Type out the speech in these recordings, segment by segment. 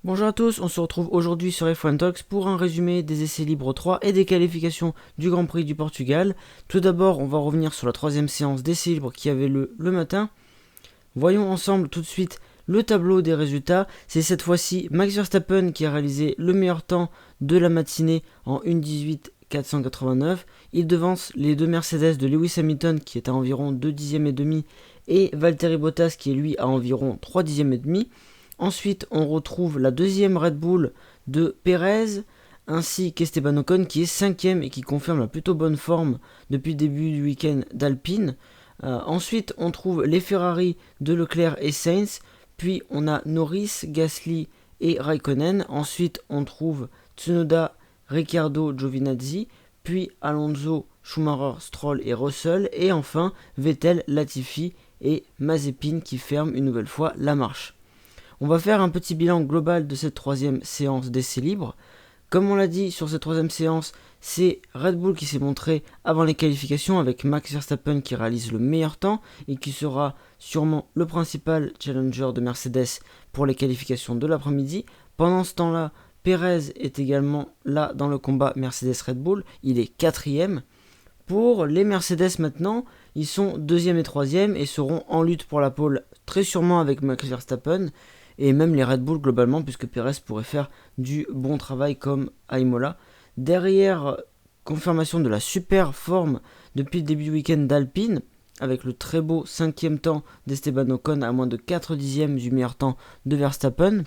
Bonjour à tous, on se retrouve aujourd'hui sur F1 Talks pour un résumé des essais libres 3 et des qualifications du Grand Prix du Portugal. Tout d'abord, on va revenir sur la troisième séance d'essais libres qui avait lieu le matin. Voyons ensemble tout de suite le tableau des résultats. C'est cette fois-ci Max Verstappen qui a réalisé le meilleur temps de la matinée en 1:18.489. Il devance les deux Mercedes de Lewis Hamilton qui est à environ 2 dixièmes et demi et Valtteri Bottas qui est lui à environ 3 dixièmes et demi. Ensuite, on retrouve la deuxième Red Bull de Perez, ainsi qu'Esteban Ocon qui est cinquième et qui confirme la plutôt bonne forme depuis le début du week-end d'Alpine. Ensuite, on trouve les Ferrari de Leclerc et Sainz, puis on a Norris, Gasly et Raikkonen. Ensuite, on trouve Tsunoda, Ricciardo, Giovinazzi, puis Alonso, Schumacher, Stroll et Russell, et enfin Vettel, Latifi et Mazepin qui ferment une nouvelle fois la marche. On va faire un petit bilan global de cette troisième séance d'essais libres. Comme on l'a dit sur cette troisième séance, c'est Red Bull qui s'est montré avant les qualifications avec Max Verstappen qui réalise le meilleur temps et qui sera sûrement le principal challenger de Mercedes pour les qualifications de l'après-midi. Pendant ce temps-là, Perez est également là dans le combat Mercedes-Red Bull, il est quatrième. Pour les Mercedes maintenant, ils sont deuxième et troisième et seront en lutte pour la pole très sûrement avec Max Verstappen. Et même les Red Bull globalement, puisque Perez pourrait faire du bon travail comme à Imola. Derrière, confirmation de la super forme depuis le début du week-end d'Alpine, avec le très beau cinquième temps d'Esteban Ocon à moins de 4 dixièmes du meilleur temps de Verstappen.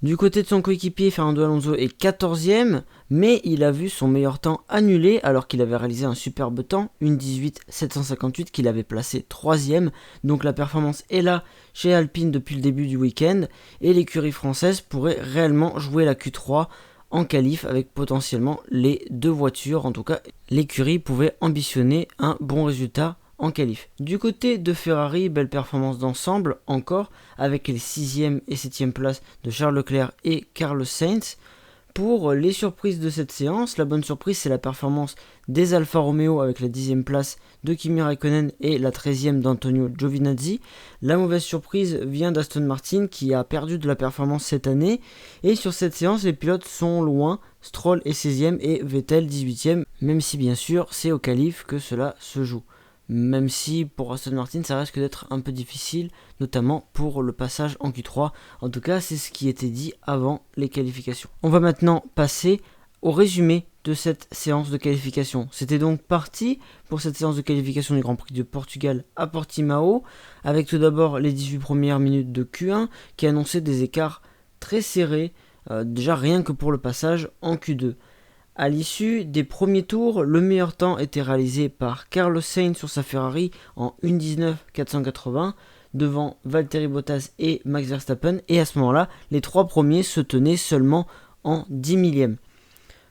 Du côté de son coéquipier, Fernando Alonso est 14e, mais il a vu son meilleur temps annulé alors qu'il avait réalisé un superbe temps, 1:18.758 qu'il avait placé 3e. Donc la performance est là chez Alpine depuis le début du week-end et l'écurie française pourrait réellement jouer la Q3 en qualif avec potentiellement les deux voitures. En tout cas, l'écurie pouvait ambitionner un bon résultat en qualif. Du côté de Ferrari, belle performance d'ensemble encore avec les 6e et 7e places de Charles Leclerc et Carlos Sainz. Pour les surprises de cette séance, la bonne surprise c'est la performance des Alfa Romeo avec la 10e place de Kimi Raikkonen et la 13e d'Antonio Giovinazzi. La mauvaise surprise vient d'Aston Martin qui a perdu de la performance cette année et sur cette séance les pilotes sont loin, Stroll est 16e et Vettel 18e, même si bien sûr c'est au qualif que cela se joue. Même si pour Aston Martin ça risque d'être un peu difficile, notamment pour le passage en Q3. En tout cas, c'est ce qui était dit avant les qualifications. On va maintenant passer au résumé de cette séance de qualification. C'était donc parti pour cette séance de qualification du Grand Prix de Portugal à Portimao, avec tout d'abord les 18 premières minutes de Q1 qui annonçaient des écarts très serrés, déjà rien que pour le passage en Q2. À l'issue des premiers tours, le meilleur temps était réalisé par Carlos Sainz sur sa Ferrari en 1:19.480 devant Valtteri Bottas et Max Verstappen, et à ce moment-là, les trois premiers se tenaient seulement en 10 millièmes.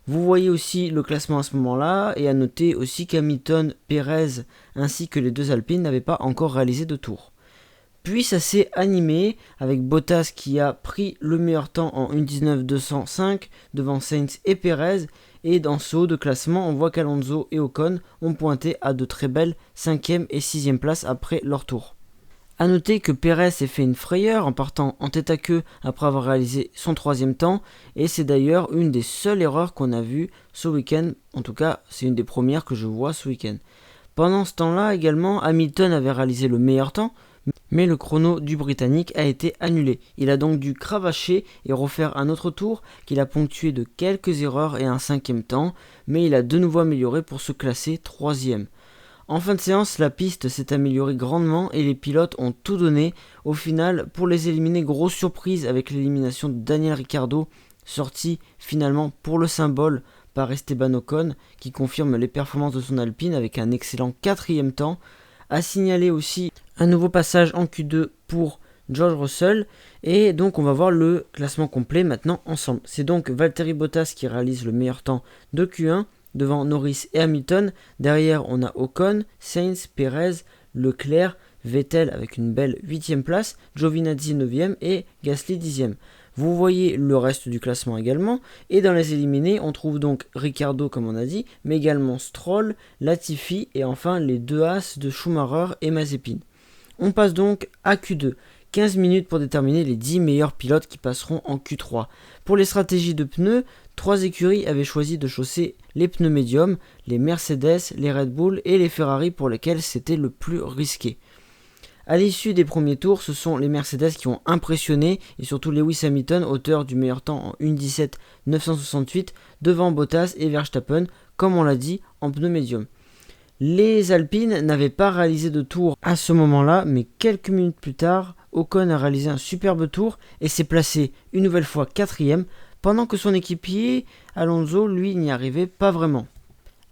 Vous voyez aussi le classement à ce moment-là, et à noter aussi qu'Hamilton, Perez ainsi que les deux Alpines n'avaient pas encore réalisé de tour. Puis ça s'est animé avec Bottas qui a pris le meilleur temps en 1:19.205 devant Sainz et Perez. Et dans ce haut de classement, on voit qu'Alonso et Ocon ont pointé à de très belles 5e et 6e places après leur tour. A noter que Perez s'est fait une frayeur en partant en tête à queue après avoir réalisé son 3e temps. Et c'est d'ailleurs une des seules erreurs qu'on a vues ce week-end. En tout cas, c'est une des premières que je vois ce week-end. Pendant ce temps-là également, Hamilton avait réalisé le meilleur temps, mais le chrono du Britannique a été annulé. Il a donc dû cravacher et refaire un autre tour qu'il a ponctué de quelques erreurs et un 5e temps, mais il a de nouveau amélioré pour se classer 3e. En fin de séance, la piste s'est améliorée grandement et les pilotes ont tout donné. Au final, pour les éliminer, grosse surprise avec l'élimination de Daniel Ricciardo, sorti finalement pour le symbole par Esteban Ocon, qui confirme les performances de son Alpine avec un excellent 4e temps. A signaler aussi un nouveau passage en Q2 pour George Russell, et donc on va voir le classement complet maintenant ensemble. C'est donc Valtteri Bottas qui réalise le meilleur temps de Q1 devant Norris et Hamilton. Derrière on a Ocon, Sainz, Perez, Leclerc, Vettel avec une belle 8e place, Giovinazzi 9e et Gasly 10e. Vous voyez le reste du classement également, et dans les éliminés, on trouve donc Ricciardo comme on a dit, mais également Stroll, Latifi et enfin les deux As de Schumacher et Mazepin. On passe donc à Q2. 15 minutes pour déterminer les 10 meilleurs pilotes qui passeront en Q3. Pour les stratégies de pneus, 3 écuries avaient choisi de chausser les pneus médiums, les Mercedes, les Red Bull et les Ferrari pour lesquels c'était le plus risqué. À l'issue des premiers tours, ce sont les Mercedes qui ont impressionné et surtout Lewis Hamilton, auteur du meilleur temps en 1:17.968 devant Bottas et Verstappen, comme on l'a dit, en pneus médiums. Les Alpines n'avaient pas réalisé de tour à ce moment-là, mais quelques minutes plus tard, Ocon a réalisé un superbe tour et s'est placé une nouvelle fois 4ème, pendant que son équipier Alonso, lui, n'y arrivait pas vraiment.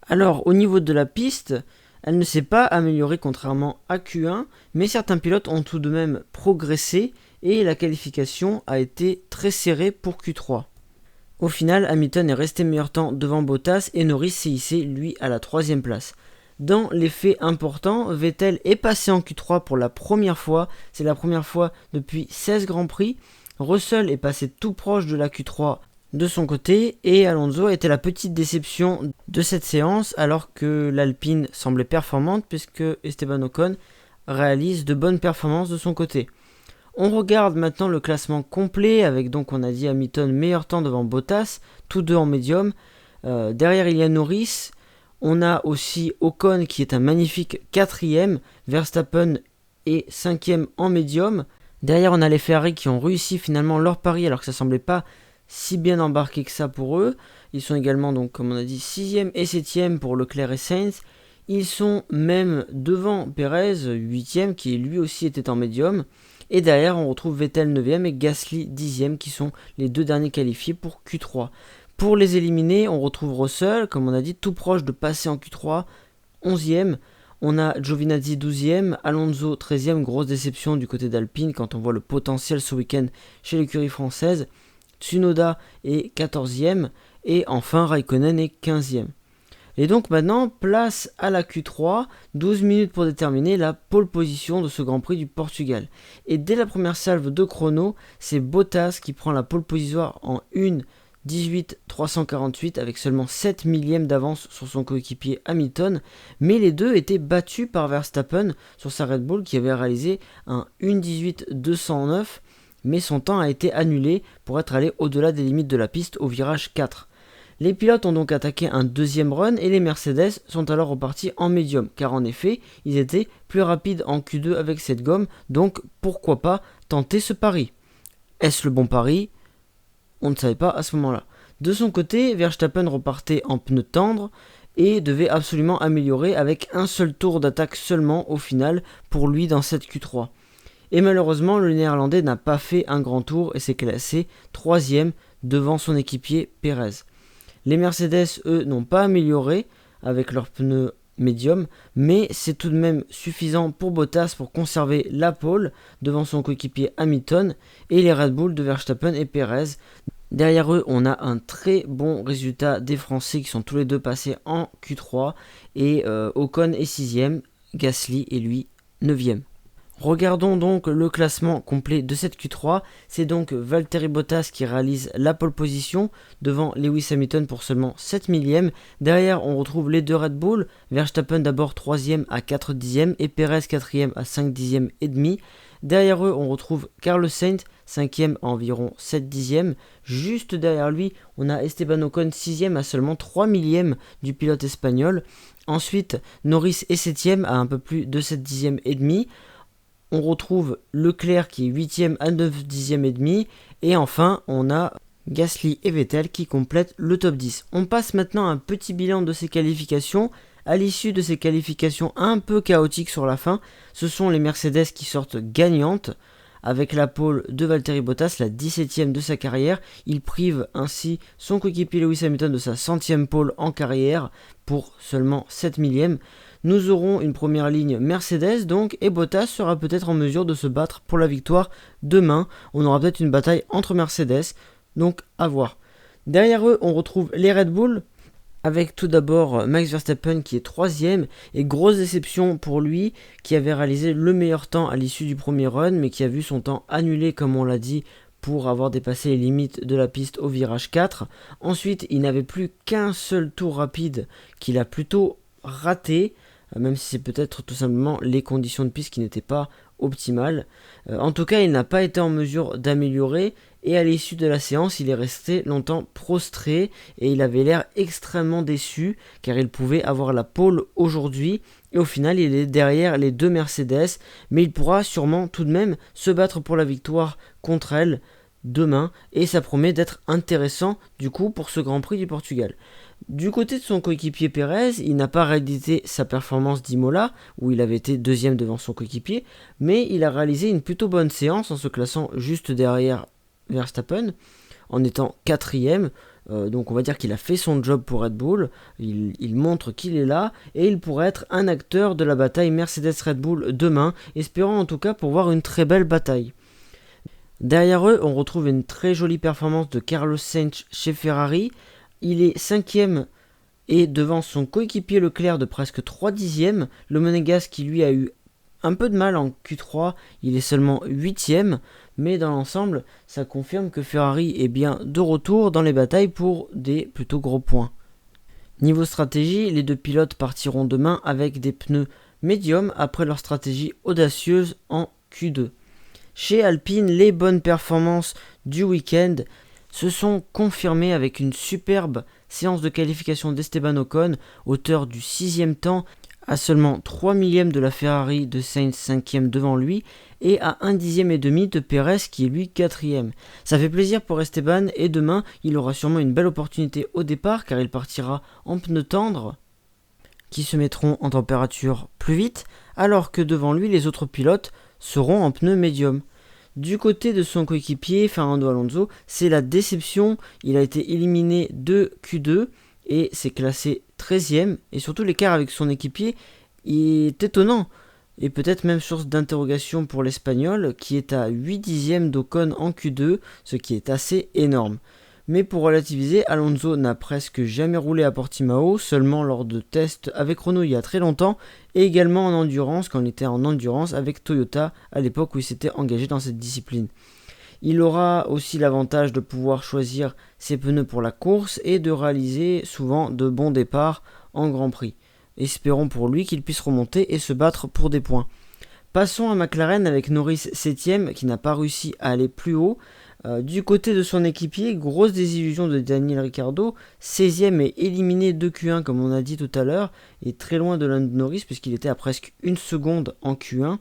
Alors, au niveau de la piste, elle ne s'est pas améliorée contrairement à Q1, mais certains pilotes ont tout de même progressé et la qualification a été très serrée pour Q3. Au final, Hamilton est resté meilleur temps devant Bottas et Norris s'est hissé, lui, à la 3ème place. Dans les faits importants, Vettel est passé en Q3 pour la première fois, c'est la première fois depuis 16 Grands Prix. Russell est passé tout proche de la Q3 de son côté et Alonso était la petite déception de cette séance alors que l'Alpine semblait performante puisque Esteban Ocon réalise de bonnes performances de son côté. On regarde maintenant le classement complet avec donc on a dit Hamilton meilleur temps devant Bottas, tous deux en médium. Derrière il y a Norris. On a aussi Ocon qui est un magnifique 4ème, Verstappen est 5ème en médium. Derrière on a les Ferrari qui ont réussi finalement leur pari alors que ça semblait pas si bien embarqué que ça pour eux. Ils sont également donc comme on a dit 6ème et 7ème pour Leclerc et Sainz. Ils sont même devant Perez, 8ème qui lui aussi était en médium. Et derrière on retrouve Vettel 9ème et Gasly 10ème qui sont les deux derniers qualifiés pour Q3. Pour les éliminer, on retrouve Russell, comme on a dit, tout proche de passer en Q3, 11ème. On a Giovinazzi 12ème, Alonso 13ème, grosse déception du côté d'Alpine quand on voit le potentiel ce week-end chez l'écurie française. Tsunoda est 14ème et enfin Raikkonen est 15ème. Et donc maintenant, place à la Q3, 12 minutes pour déterminer la pole position de ce Grand Prix du Portugal. Et dès la première salve de chrono, c'est Bottas qui prend la pole position en 1:18.348 avec seulement 7 millièmes d'avance sur son coéquipier Hamilton, mais les deux étaient battus par Verstappen sur sa Red Bull qui avait réalisé un 1:18.209, mais son temps a été annulé pour être allé au-delà des limites de la piste au virage 4. Les pilotes ont donc attaqué un deuxième run et les Mercedes sont alors repartis en médium, car en effet, ils étaient plus rapides en Q2 avec cette gomme, donc pourquoi pas tenter ce pari. Est-ce le bon pari ? On ne savait pas à ce moment-là. De son côté, Verstappen repartait en pneus tendres et devait absolument améliorer avec un seul tour d'attaque seulement au final pour lui dans cette Q3. Et malheureusement, le néerlandais n'a pas fait un grand tour et s'est classé 3ème devant son équipier Perez. Les Mercedes, eux, n'ont pas amélioré avec leurs pneus médium, mais c'est tout de même suffisant pour Bottas pour conserver la pole devant son coéquipier Hamilton et les Red Bull de Verstappen et Perez. Derrière eux, on a un très bon résultat des Français qui sont tous les deux passés en Q3 et Ocon est 6ème, Gasly est lui 9ème. Regardons donc le classement complet de cette Q3, c'est donc Valtteri Bottas qui réalise la pole position devant Lewis Hamilton pour seulement 7 millièmes. Derrière on retrouve les deux Red Bull, Verstappen d'abord 3ème à 4 dixièmes et Perez 4ème à 5 dixièmes et demi. Derrière eux on retrouve Carlos Sainz 5ème à environ 7 dixièmes. Juste derrière lui on a Esteban Ocon 6ème à seulement 3 millièmes du pilote espagnol. Ensuite Norris est 7ème à un peu plus de 7 dixièmes et demi. On retrouve Leclerc qui est 8ème à 9 dixièmes et demi. Et enfin, on a Gasly et Vettel qui complètent le top 10. On passe maintenant à un petit bilan de ces qualifications. À l'issue de ces qualifications un peu chaotiques sur la fin, ce sont les Mercedes qui sortent gagnantes. Avec la pole de Valtteri Bottas, la 17ème de sa carrière. Il prive ainsi son coéquipier Lewis Hamilton de sa 100ème pole en carrière pour seulement 7 millièmes. Nous aurons une première ligne Mercedes donc et Bottas sera peut-être en mesure de se battre pour la victoire demain. On aura peut-être une bataille entre Mercedes, donc à voir. Derrière eux, on retrouve les Red Bull avec tout d'abord Max Verstappen qui est 3ème et grosse déception pour lui qui avait réalisé le meilleur temps à l'issue du premier run mais qui a vu son temps annulé comme on l'a dit pour avoir dépassé les limites de la piste au virage 4. Ensuite, il n'avait plus qu'un seul tour rapide qu'il a plutôt raté. même si c'est peut-être tout simplement les conditions de piste qui n'étaient pas optimales. En tout cas, il n'a pas été en mesure d'améliorer, et à l'issue de la séance, il est resté longtemps prostré, et il avait l'air extrêmement déçu, car il pouvait avoir la pole aujourd'hui, et au final, il est derrière les deux Mercedes, mais il pourra sûrement tout de même se battre pour la victoire contre elle demain, et ça promet d'être intéressant du coup pour ce Grand Prix du Portugal. Du côté de son coéquipier Pérez, il n'a pas réalisé sa performance d'Imola, où il avait été deuxième devant son coéquipier, mais il a réalisé une plutôt bonne séance en se classant juste derrière Verstappen, en étant quatrième. Donc on va dire qu'il a fait son job pour Red Bull, il montre qu'il est là, et il pourrait être un acteur de la bataille Mercedes-Red Bull demain, espérant en tout cas pour voir une très belle bataille. Derrière eux, on retrouve une très jolie performance de Carlos Sainz chez Ferrari. Il est 5ème et devant son coéquipier Leclerc de presque 3 dixièmes. Le Monégasque qui lui a eu un peu de mal en Q3, il est seulement 8ème. Mais dans l'ensemble, ça confirme que Ferrari est bien de retour dans les batailles pour des plutôt gros points. Niveau stratégie, les deux pilotes partiront demain avec des pneus médiums après leur stratégie audacieuse en Q2. Chez Alpine, les bonnes performances du week-end se sont confirmées avec une superbe séance de qualification d'Esteban Ocon, auteur du 6ème temps, à seulement 3 millièmes de la Ferrari de Sainz 5ème devant lui, et à 1 dixième et demi de Pérez qui est lui 4ème. Ça fait plaisir pour Esteban, et demain il aura sûrement une belle opportunité au départ car il partira en pneus tendres qui se mettront en température plus vite, alors que devant lui les autres pilotes seront en pneus médium. Du côté de son coéquipier, Fernando Alonso, c'est la déception. Il a été éliminé de Q2 et s'est classé 13ème. Et surtout, l'écart avec son équipier est étonnant. Et peut-être même source d'interrogation pour l'Espagnol, qui est à 8 dixièmes d'Ocon en Q2, ce qui est assez énorme. Mais pour relativiser, Alonso n'a presque jamais roulé à Portimao, seulement lors de tests avec Renault il y a très longtemps, et également en endurance, quand il était en endurance avec Toyota, à l'époque où il s'était engagé dans cette discipline. Il aura aussi l'avantage de pouvoir choisir ses pneus pour la course et de réaliser souvent de bons départs en Grand Prix. Espérons pour lui qu'il puisse remonter et se battre pour des points. Passons à McLaren avec Norris 7ème qui n'a pas réussi à aller plus haut. Du côté de son équipier, grosse désillusion de Daniel Ricciardo, 16ème et éliminé de Q1 comme on a dit tout à l'heure, et très loin de Lando Norris puisqu'il était à presque 1 seconde en Q1.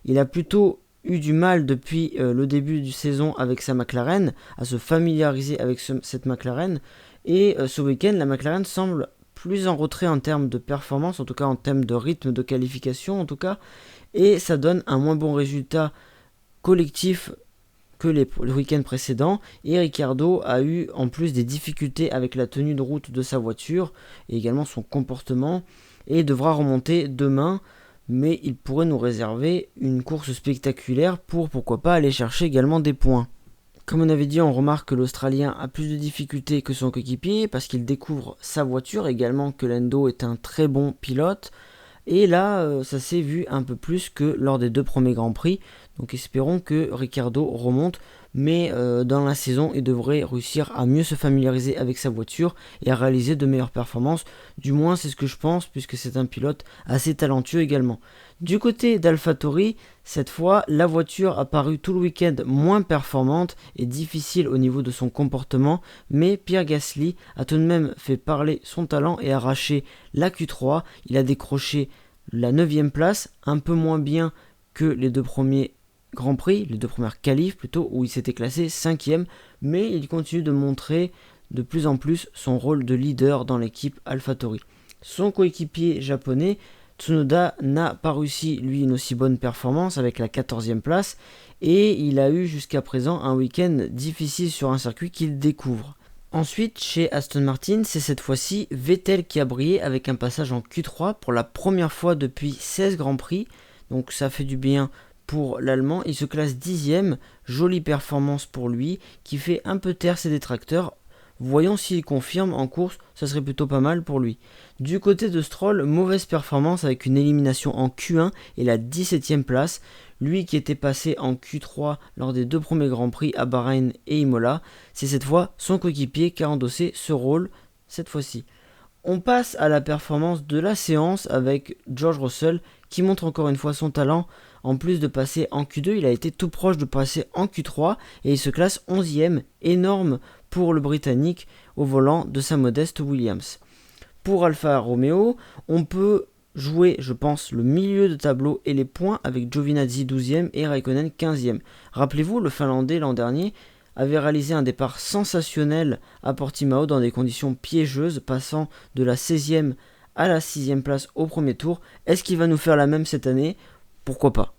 Il a plutôt eu du mal depuis le début du saison avec sa McLaren, à se familiariser avec cette McLaren, et ce week-end la McLaren semble plus en retrait en termes de performance, en tout cas en termes de rythme de qualification en tout cas, et ça donne un moins bon résultat collectif que le week-end précédent, et Ricciardo a eu en plus des difficultés avec la tenue de route de sa voiture et également son comportement, et devra remonter demain, mais il pourrait nous réserver une course spectaculaire pour pourquoi pas aller chercher également des points. Comme on avait dit, on remarque que l'Australien a plus de difficultés que son coéquipier parce qu'il découvre sa voiture, également que Lando est un très bon pilote. Et là, ça s'est vu un peu plus que lors des 2 premiers Grands Prix. Donc espérons que Ricciardo remonte. Mais dans la saison, il devrait réussir à mieux se familiariser avec sa voiture et à réaliser de meilleures performances. Du moins, c'est ce que je pense, puisque c'est un pilote assez talentueux également. Du côté d'AlphaTauri, cette fois, la voiture a paru tout le week-end moins performante et difficile au niveau de son comportement, mais Pierre Gasly a tout de même fait parler son talent et arraché la Q3. Il a décroché la 9ème place, un peu moins bien que les 2 premiers Grand Prix, les 2 premières qualifs plutôt, où il s'était classé 5ème, mais il continue de montrer de plus en plus son rôle de leader dans l'équipe AlphaTauri. Son coéquipier japonais, Tsunoda, n'a pas réussi lui une aussi bonne performance avec la 14ème place, et il a eu jusqu'à présent un week-end difficile sur un circuit qu'il découvre. Ensuite, chez Aston Martin, c'est cette fois-ci Vettel qui a brillé avec un passage en Q3 pour la première fois depuis 16 Grands Prix, donc ça fait du bien pour l'Allemand. Il se classe 10ème, jolie performance pour lui, qui fait un peu taire ses détracteurs. Voyons s'il confirme en course, ça serait plutôt pas mal pour lui. Du côté de Stroll, mauvaise performance avec une élimination en Q1 et la 17ème place. Lui qui était passé en Q3 lors des 2 premiers Grands Prix à Bahreïn et Imola, c'est cette fois son coéquipier qui a endossé ce rôle cette fois-ci. On passe à la performance de la séance avec George Russell qui montre encore une fois son talent. En plus de passer en Q2, il a été tout proche de passer en Q3 et il se classe 11e, énorme pour le Britannique au volant de sa modeste Williams. Pour Alfa Romeo, on peut jouer, je pense, le milieu de tableau et les points avec Giovinazzi 12e et Raikkonen 15e. Rappelez-vous, le Finlandais l'an dernier avait réalisé un départ sensationnel à Portimao dans des conditions piégeuses, passant de la 16e à la 6e place au premier tour. Est-ce qu'il va nous faire la même cette année ? Pourquoi pas ?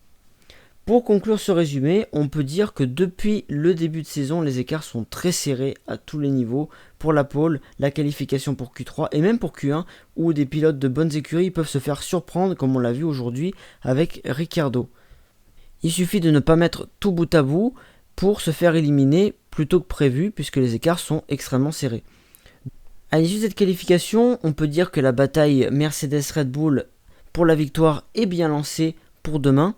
Pour conclure ce résumé, on peut dire que depuis le début de saison, les écarts sont très serrés à tous les niveaux. Pour la pole, la qualification pour Q3 et même pour Q1, où des pilotes de bonnes écuries peuvent se faire surprendre, comme on l'a vu aujourd'hui avec Ricciardo. Il suffit de ne pas mettre tout bout à bout pour se faire éliminer plus tôt que prévu, puisque les écarts sont extrêmement serrés. À l'issue de cette qualification, on peut dire que la bataille Mercedes-Red Bull pour la victoire est bien lancée pour demain.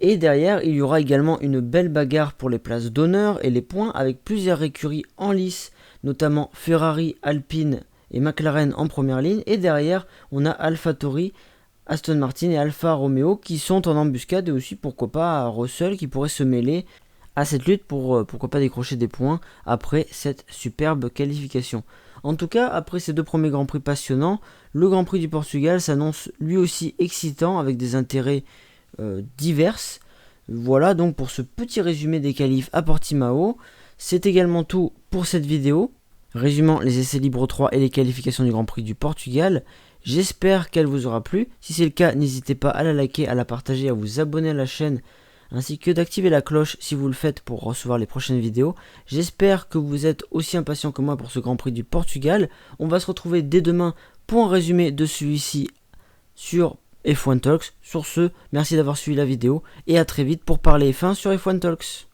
Et derrière, il y aura également une belle bagarre pour les places d'honneur et les points avec plusieurs écuries en lice, notamment Ferrari, Alpine et McLaren en première ligne. Et derrière, on a AlphaTauri, Aston Martin et Alfa Romeo qui sont en embuscade et aussi pourquoi pas Russell qui pourrait se mêler à cette lutte pour pourquoi pas décrocher des points après cette superbe qualification. En tout cas, après ces deux premiers Grands Prix passionnants, le Grand Prix du Portugal s'annonce lui aussi excitant avec des intérêts diverses. Voilà donc pour ce petit résumé des qualifs à Portimao. C'est également tout pour cette vidéo, résumant les essais libres 3 et les qualifications du Grand Prix du Portugal. J'espère qu'elle vous aura plu. Si c'est le cas, n'hésitez pas à la liker, à la partager, à vous abonner à la chaîne, ainsi que d'activer la cloche si vous le faites pour recevoir les prochaines vidéos. J'espère que vous êtes aussi impatient que moi pour ce Grand Prix du Portugal. On va se retrouver dès demain pour un résumé de celui-ci sur F1 Talks. Sur ce, merci d'avoir suivi la vidéo et à très vite pour parler F1 sur F1 Talks.